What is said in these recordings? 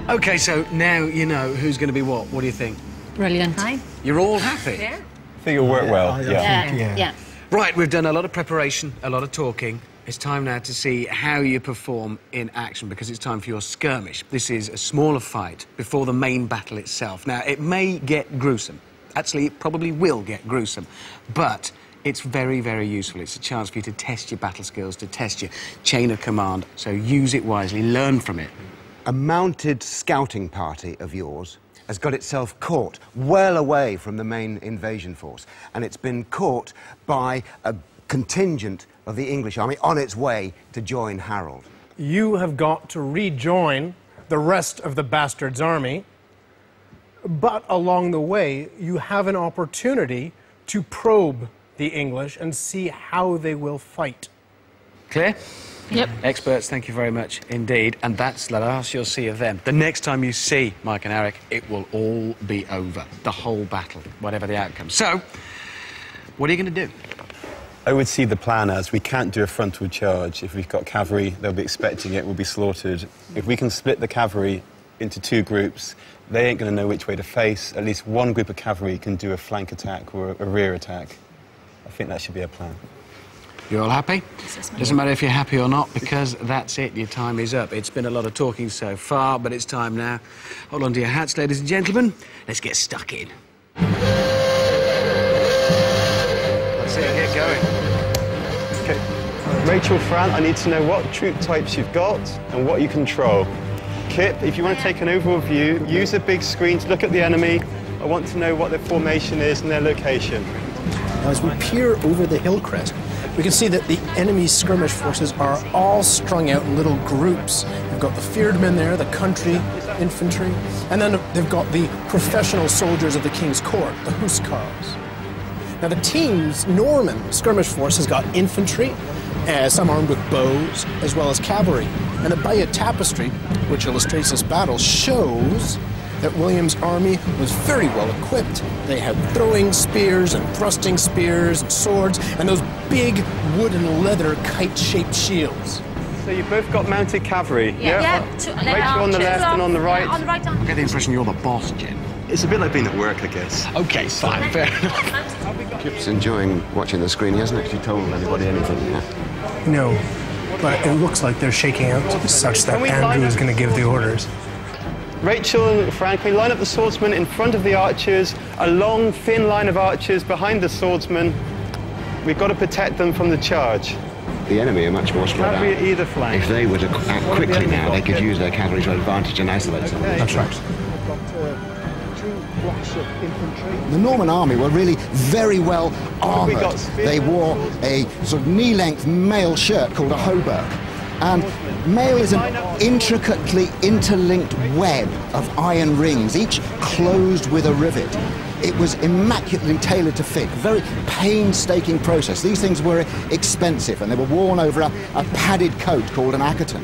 OK, so now you know who's going to be what. What do you think? Brilliant. Aye. You're all happy? Yeah. I think it'll work well, Yeah. Right, we've done a lot of preparation, a lot of talking. It's time now to see how you perform in action, because it's time for your skirmish. This is a smaller fight before the main battle itself. Now, it may get gruesome. Actually, it probably will get gruesome. But it's very, very useful. It's a chance for you to test your battle skills, to test your chain of command. So use it wisely, learn from it. A mounted scouting party of yours has got itself caught well away from the main invasion force, and it's been caught by a contingent of the English army on its way to join Harold. You have got to rejoin the rest of the bastard's army, but along the way you have an opportunity to probe the English and see how they will fight. Clear? Yep. Experts, thank you very much indeed. And that's the last you'll see of them. The next time you see Mike and Eric, it will all be over. The whole battle, whatever the outcome. So, what are you going to do? I would see the plan as we can't do a frontal charge. If we've got cavalry, they'll be expecting it, we'll be slaughtered. If we can split the cavalry into two groups, they ain't going to know which way to face. At least one group of cavalry can do a flank attack or a rear attack. I think that should be a plan. You all happy? Doesn't matter if you're happy or not, because that's it. Your time is up. It's been a lot of talking so far, but it's time now. Hold on to your hats, ladies and gentlemen. Let's get stuck in. Let's see it get going. Okay. Rachel, Fran, I need to know what troop types you've got and what you control. Kip, if you want to take an overall view, use a big screen to look at the enemy. I want to know what their formation is and their location. Now, as we peer over the hill crest, we can see that the enemy's skirmish forces are all strung out in little groups. You've got the feared men there, the country, infantry, and then they've got the professional soldiers of the King's Court, the Huscarls. Now, the team's Norman skirmish force has got infantry, some armed with bows, as well as cavalry. And the Bayeux Tapestry, which illustrates this battle, shows that William's army was very well equipped. They had throwing spears and thrusting spears and swords, and those big wood and leather kite-shaped shields. So you've both got mounted cavalry, Yeah. Rachel on the left and on the right. On the right arm. I get the impression you're the boss, Jen. It's a bit like being at work, I guess. OK, fine, fair enough. Kip's enjoying watching the screen. He hasn't actually told anybody anything yet. No, but it looks like they're shaking out such that Andrew is going to give the orders. Rachel and Frank, we line up the swordsmen in front of the archers, a long, thin line of archers behind the swordsmen. We've got to protect them from the charge. The enemy are much more spread Cavalry out. at either flank. If they were to act quickly now, they could use their cavalry to advantage and isolate them. That's right. The Norman army were really very well armoured. They wore a sort of knee-length mail shirt called a hauberk. And mail is an intricately interlinked web of iron rings, each closed with a rivet. It was immaculately tailored to fit, a very painstaking process. These things were expensive, and they were worn over a padded coat called an acqueton.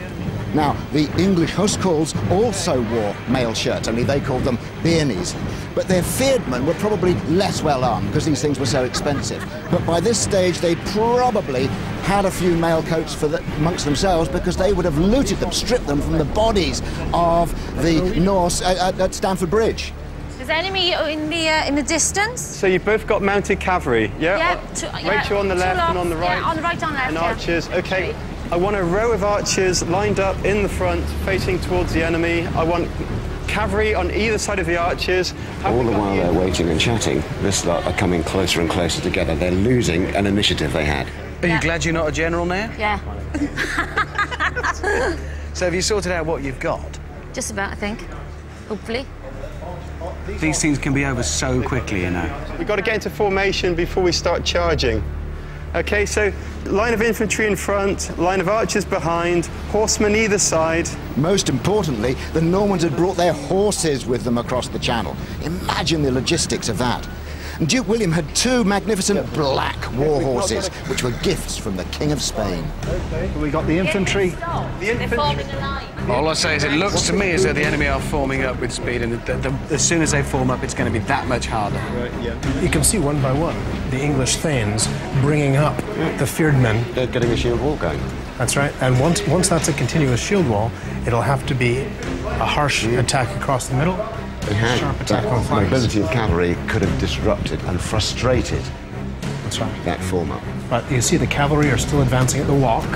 Now, the English Huscarls also wore mail shirts, only they called them byrnies. But their feared men were probably less well armed because these things were so expensive. But by this stage, they probably had a few mail coats amongst themselves, because they would have looted them, stripped them from the bodies of the Norse at Stamford Bridge. Is the enemy in the distance? So you've both got mounted cavalry, yeah? Rachel on the left and on the right. Yeah, on the right, on left. And archers, OK. I want a row of archers lined up in the front, facing towards the enemy. I want cavalry on either side of the archers. All the while they're waiting and chatting, this lot are coming closer and closer together. They're losing an initiative they had. Are you glad you're not a general now? Yeah. So have you sorted out what you've got? Just about, I think. Hopefully. These things can be over so quickly, you know. We've got to get into formation before we start charging. OK, so line of infantry in front, line of archers behind, horsemen either side. Most importantly, the Normans had brought their horses with them across the Channel. Imagine the logistics of that. And Duke William had two magnificent black war horses, which were gifts from the King of Spain. We got the infantry. The infantry. All I say is it looks to me as though the enemy are forming up with speed, and as soon as they form up, it's going to be that much harder. Right, yeah. You can see one by one the English thanes bringing up the feared men. They're getting a shield wall going. That's right. And once that's a continuous shield wall, it'll have to be a harsh attack across the middle, sharp attack on flanks. The mobility of cavalry could have disrupted and frustrated that form-up. But you see the cavalry are still advancing at the walk.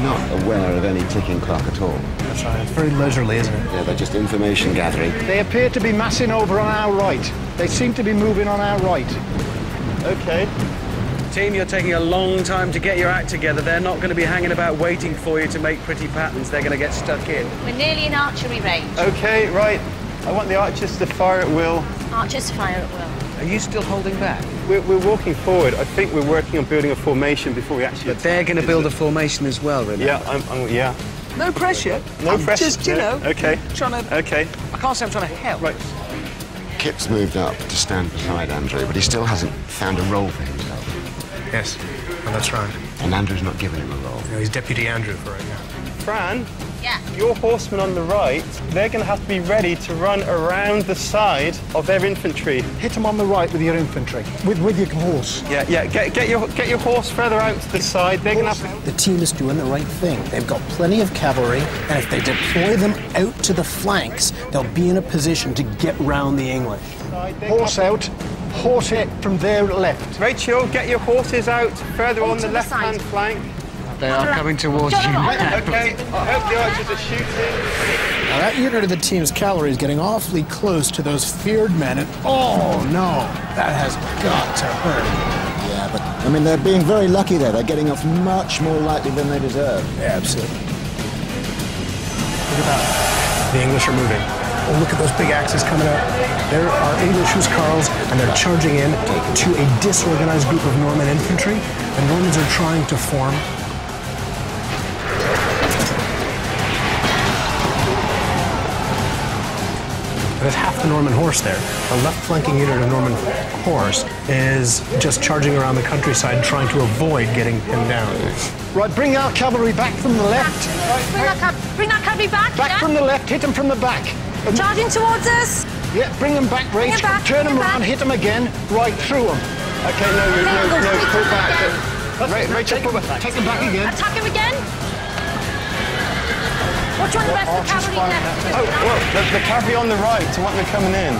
Not aware of any ticking clock at all. That's right. It's very leisurely, isn't it? Yeah, they're just information gathering. They appear to be massing over on our right. They seem to be moving on our right. OK. Team, you're taking a long time to get your act together. They're not going to be hanging about waiting for you to make pretty patterns. They're going to get stuck in. We're nearly in archery range. OK, right. I want the archers to fire at will. Archers fire at will. Are you still holding back? We're walking forward. I think we're working on building a formation before we actually... But they're going to build a formation as well, remember? Yeah, yeah. No pressure. No pressure. Just, you know, OK. Trying to... OK. I can't say I'm trying to help. Right. Kip's moved up to stand beside Andrew, but he still hasn't found a role for himself. Yes, well, that's right. And Andrew's not giving him a role. No, he's Deputy Andrew for right now. Fran? Yeah. Your horsemen on the right, they're going to have to be ready to run around the side of their infantry. Hit them on the right with your infantry, with your horse. Yeah. Get your horse further out to the side. They're going to have to... The team is doing the right thing. They've got plenty of cavalry, and if they deploy them out to the flanks, they'll be in a position to get round the English. Horse out, horse it from their left. Rachel, get your horses out further on the left-hand flank. They are coming towards you now. OK, I hope the archers are shooting. Now that unit of the team's cavalry is getting awfully close to those feared men, and oh no, that has got to hurt. Yeah, but I mean, they're being very lucky there. They're getting off much more lightly than they deserve. Yeah, absolutely. Look at that. The English are moving. Oh, look at those big axes coming out. There are English huscarls, and they're charging in to a disorganized group of Norman infantry. The Normans are trying to form. There's half the Norman horse there. The left flanking unit of Norman horse is just charging around the countryside trying to avoid getting pinned down. Right, bring our cavalry back from the left. Bring that cavalry back. Back from the left, hit them from the back. Charging towards us. Yeah, bring them back, Rach. Turn them around, hit them again, right through them. OK, no, pull back. Rachel, take them back again. Attack him again. Which one the rest of the cavalry left? Oh, well, the cavalry on the right, I want them coming in.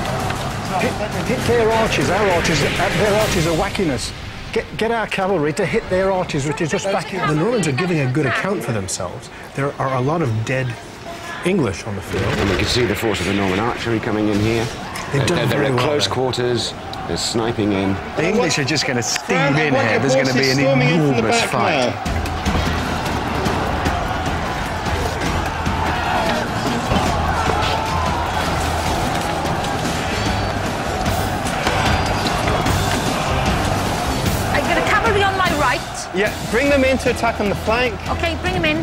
Hit their archers. Their archers are whacking us. Get our cavalry to hit their archers, which is just back in. The Normans are giving a good account for themselves. There are a lot of dead English on the field. And we can see the force of the Norman archery coming in here. They're at close quarters. They're sniping in. The English are just going to steam in here. There's going to be an enormous fight. Yeah, bring them in to attack on the flank. OK, bring them in.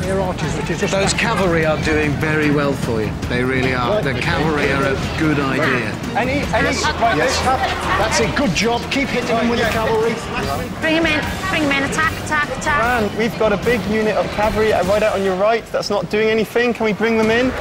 Their archers, which is just Those cavalry are doing very well for you. They really are. The cavalry are a good idea. Yes, that's it. Good job. Keep hitting them with the cavalry. Bring them in. Bring them in. Attack. Fran, we've got a big unit of cavalry right out on your right that's not doing anything. Can we bring them in?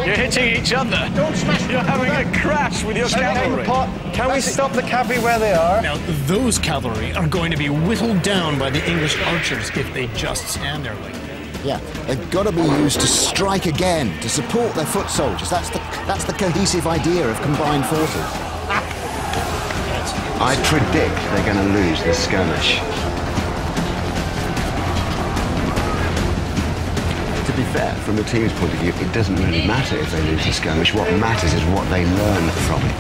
You're hitting each other. Don't smash. You're having a crash with your cavalry. Can we stop the cavalry where they are? Now, those cavalry are going to be whittled down by the English archers if they just stand there like that. Yeah, they've got to be used to strike again, to support their foot soldiers. That's the cohesive idea of combined forces. I predict they're going to lose this skirmish. To be fair, from the team's point of view, it doesn't really matter if they lose the skirmish. What matters is what they learn from it.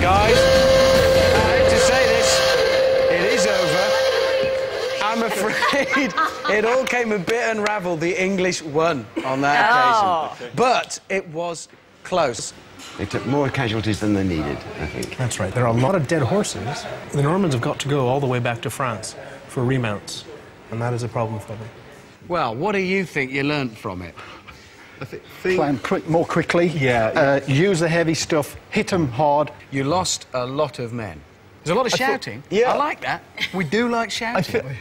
Guys, I hate to say this, it is over. I'm afraid it all came a bit unraveled. The English won on that occasion. But it was close. They took more casualties than they needed, I think. That's right. There are a lot of dead horses. The Normans have got to go all the way back to France for remounts, and that is a problem for them. Well, what do you think you learnt from it? Plan more quickly. Yeah. Use the heavy stuff. Hit them hard. You lost a lot of men. There's a lot of shouting. Yeah. I like that. We do like shouting.